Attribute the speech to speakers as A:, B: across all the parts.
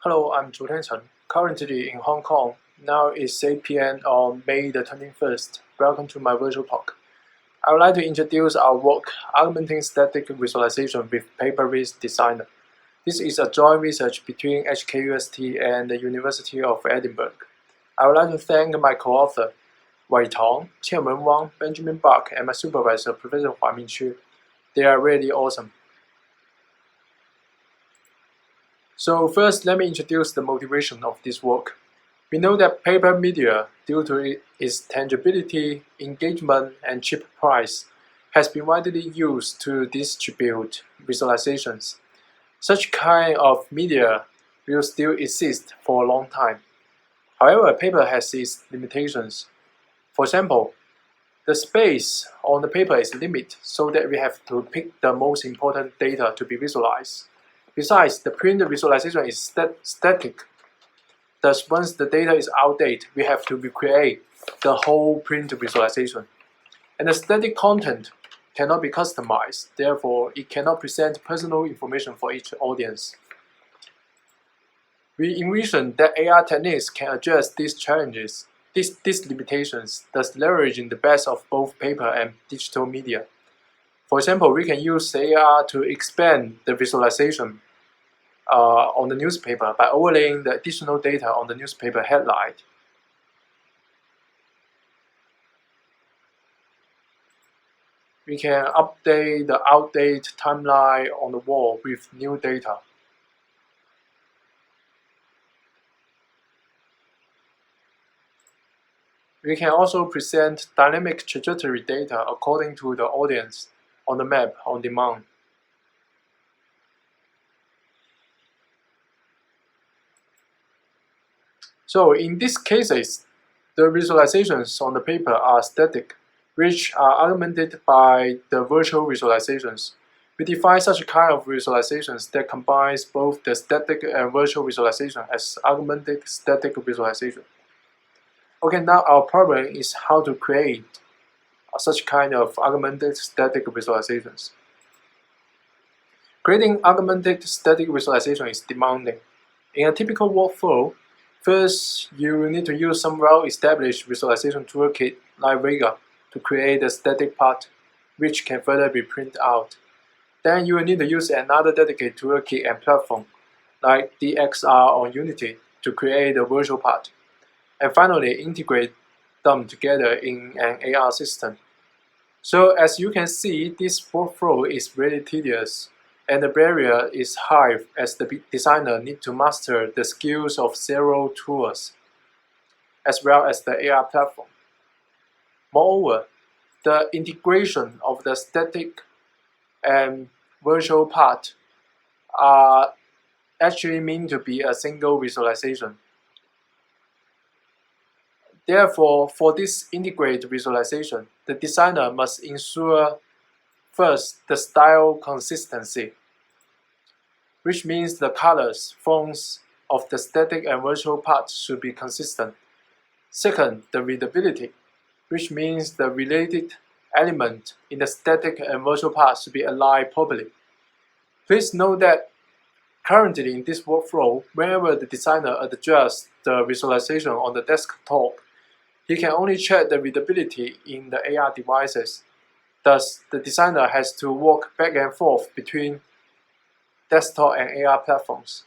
A: Hello, I'm Zhutian Chen, currently in Hong Kong. Now it's 8 p.m. on May the 21st. Welcome to my virtual talk. I would like to introduce our work, Augmenting Static Visualization with PapARVis Designer. This is a joint research between HKUST and the University of Edinburgh. I would like to thank my co-author, Tong, Qianwen, Wang, Benjamin Bach, and my supervisor, Professor Huamin. They are really awesome. So first, let me introduce the motivation of this work. We know that paper media, due to its tangibility, engagement, and cheap price, has been widely used to distribute visualizations. Such kind of media will still exist for a long time. However, paper has its limitations. For example, the space on the paper is limited, so that we have to pick the most important data to be visualized. Besides, the print visualization is static. Thus, once the data is outdated, we have to recreate the whole print visualization. And the static content cannot be customized, therefore, it cannot present personal information for each audience. We envision that AR techniques can address these challenges, these limitations, thus leveraging the best of both paper and digital media. For example, we can use AR to expand the visualization on the newspaper by overlaying the additional data on the newspaper headline. We can update the outdated timeline on the wall with new data. We can also present dynamic trajectory data according to the audience on the map on demand. So in these cases, the visualizations on the paper are static, which are augmented by the virtual visualizations. We define such a kind of visualizations that combines both the static and virtual visualization as augmented static visualization. Okay, now our problem is how to create such kind of augmented static visualizations. Creating augmented static visualization is demanding. In a typical workflow, first, you will need to use some well-established visualization toolkit like Vega to create the static part, which can further be printed out. Then you will need to use another dedicated toolkit and platform like DXR or Unity to create the virtual part. And finally, integrate them together in an AR system. So as you can see, this workflow is really tedious, and the barrier is high as the designer needs to master the skills of several tools, as well as the AR platform. Moreover, the integration of the static and virtual part are actually meant to be a single visualization. Therefore, for this integrated visualization, the designer must ensure first the style consistency, which means the colors, fonts of the static and virtual parts should be consistent. Second, the readability, which means the related element in the static and virtual parts should be aligned properly. Please note that currently in this workflow, whenever the designer adjusts the visualization on the desktop, he can only check the readability in the AR devices. Thus, the designer has to walk back and forth between desktop and AR platforms.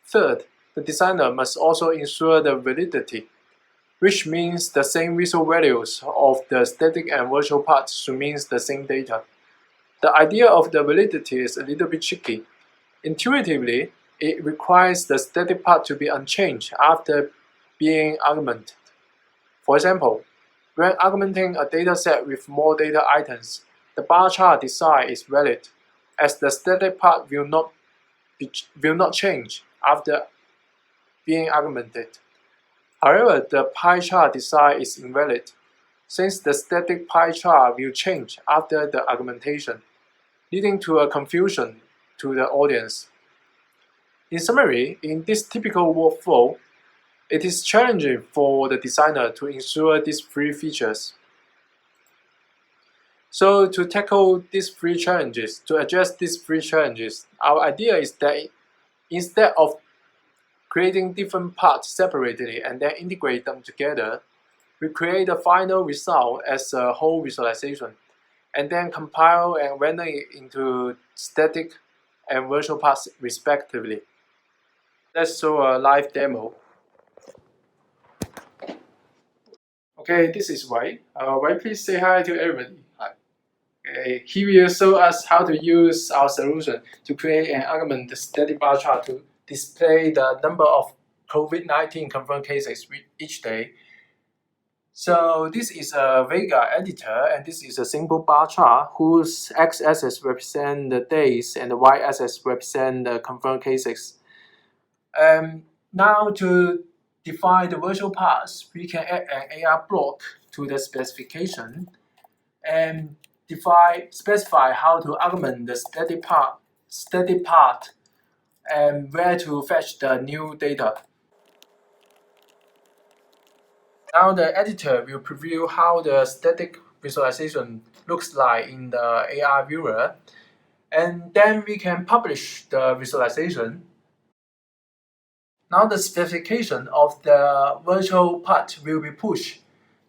A: Third, the designer must also ensure the validity, which means the same visual values of the static and virtual parts should mean the same data. The idea of the validity is a little bit tricky. Intuitively, it requires the static part to be unchanged after being augmented. For example, when augmenting a dataset with more data items, the bar chart design is valid, as the static part will not change after being augmented. However, the pie chart design is invalid, since the static pie chart will change after the augmentation, leading to a confusion to the audience. In summary, in this typical workflow, it is challenging for the designer to ensure these three features. So to tackle these three challenges, to address these three challenges, our idea is that instead of creating different parts separately and then integrate them together. We create the final result as a whole visualization, and then compile and render it into static and virtual parts respectively. Let's show a live demo. Okay, this is Wang. Wang, please say hi to everybody. Hi. Okay, he will show us how to use our solution to create an augmented static bar chart to display the number of COVID-19 confirmed cases each day. So this is a Vega editor, and this is a simple bar chart whose x-axis represent the days and the y-axis represent the confirmed cases. Now to define the virtual parts, we can add an AR block to the specification and specify how to augment the static part and where to fetch the new data. Now the editor will preview how the static visualization looks like in the AR viewer, and then we can publish the visualization. Now the specification of the virtual part will be pushed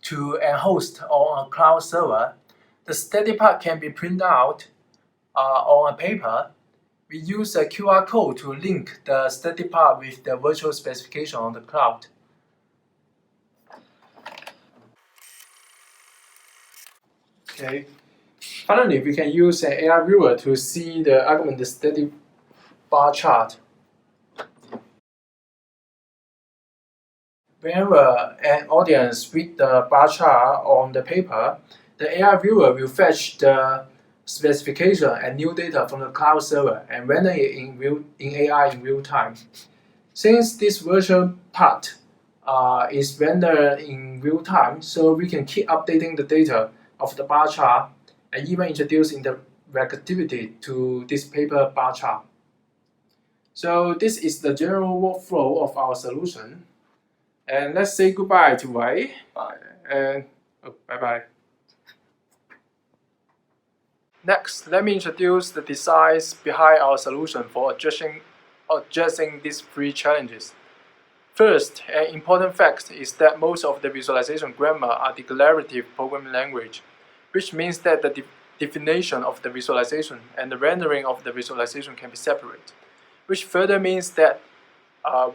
A: to a host on a cloud server. The static part can be printed out on a paper. We use a QR code to link the static part with the virtual specification on the cloud. Okay. Finally, we can use an AR viewer to see the augmented static bar chart. Whenever an audience reads the bar chart on the paper, the AR viewer will fetch the specification and new data from the cloud server and render it in AI in real time. Since this virtual part is rendered in real time, so we can keep updating the data of the bar chart and even introduce interactivity to this paper bar chart. So this is the general workflow of our solution. And let's say goodbye to Wei. Bye. And bye-bye. Next, let me introduce the designs behind our solution for addressing these three challenges. First, an important fact is that most of the visualization grammar are declarative programming language, which means that the definition of the visualization and the rendering of the visualization can be separate, which further means that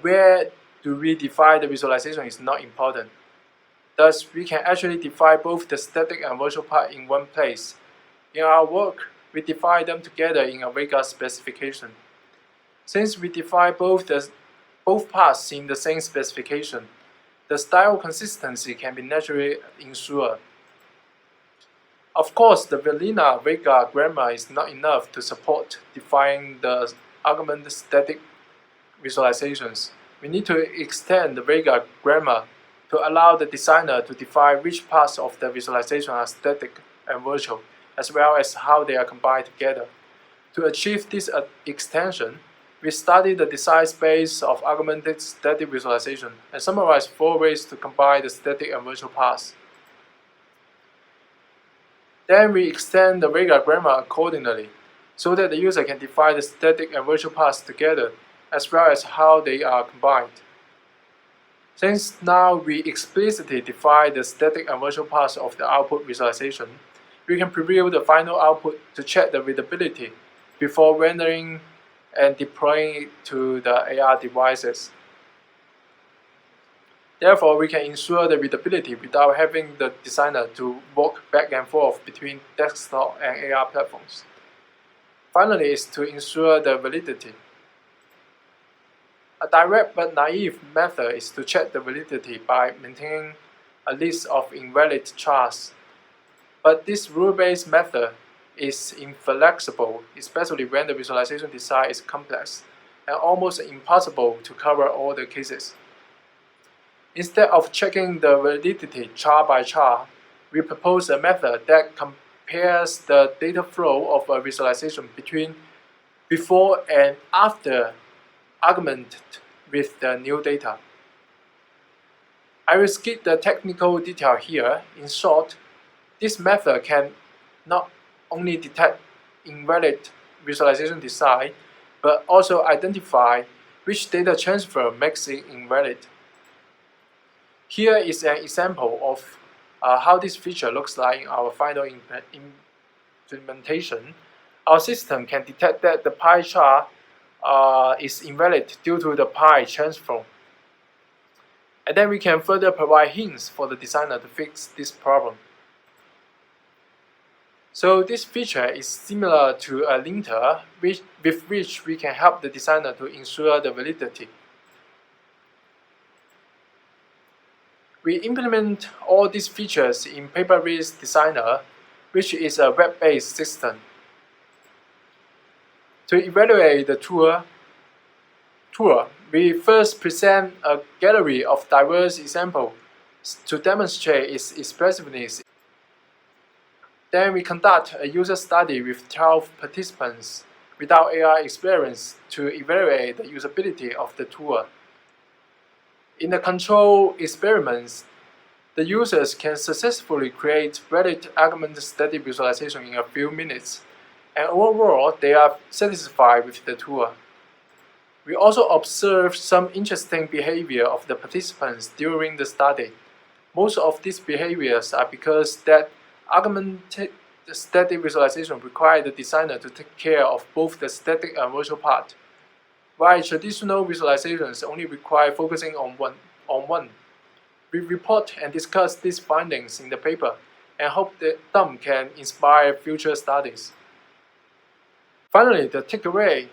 A: where do we define the visualization is not important. Thus, we can actually define both the static and virtual part in one place. In our work, we define them together in a Vega specification. Since we define both parts in the same specification, the style consistency can be naturally ensured. Of course, the vanilla Vega grammar is not enough to support defining the augmented static visualizations. We need to extend the Vega grammar to allow the designer to define which parts of the visualization are static and virtual, as well as how they are combined together. To achieve this extension, we studied the design space of augmented static visualization and summarized 4 ways to combine the static and virtual parts. Then we extend the Vega grammar accordingly, so that the user can define the static and virtual parts together, as well as how they are combined. Since now we explicitly define the static and virtual parts of the output visualization, we can preview the final output to check the readability before rendering and deploying it to the AR devices. Therefore, we can ensure the readability without having the designer to walk back and forth between desktop and AR platforms. Finally, is to ensure the validity. A direct but naive method is to check the validity by maintaining a list of invalid charts. But this rule-based method is inflexible, especially when the visualization design is complex and almost impossible to cover all the cases. Instead of checking the validity chart by chart, we propose a method that compares the data flow of a visualization between before and after augmented with the new data. I will skip the technical detail here. In short, this method can not only detect invalid visualization design, but also identify which data transfer makes it invalid. Here is an example of how this feature looks like in our final implementation. Our system can detect that the pie chart is invalid due to the pie transform. And then we can further provide hints for the designer to fix this problem. So this feature is similar to a linter with which we can help the designer to ensure the validity. We implement all these features in PapARVis Designer, which is a web-based system. To evaluate the tool, we first present a gallery of diverse examples to demonstrate its expressiveness. Then we conduct a user study with 12 participants without AI experience to evaluate the usability of the tool. In the control experiments, the users can successfully create valid augmented static visualization in a few minutes, and overall they are satisfied with the tool. We also observed some interesting behavior of the participants during the study. Most of these behaviors are because that augmented static visualization requires the designer to take care of both the static and virtual part, while traditional visualizations only require focusing on one. We report and discuss these findings in the paper and hope that them can inspire future studies. Finally, the takeaway.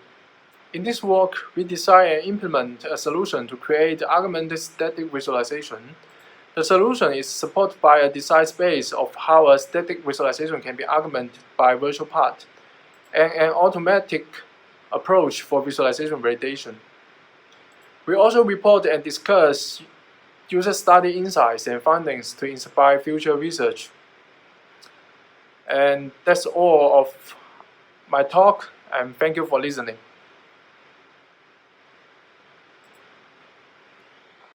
A: In this work, we design and implement a solution to create augmented static visualization. The solution is supported by a design space of how a static visualization can be augmented by virtual part, and an automatic approach for visualization validation. We also report and discuss user study insights and findings to inspire future research. And that's all of my talk, and thank you for listening.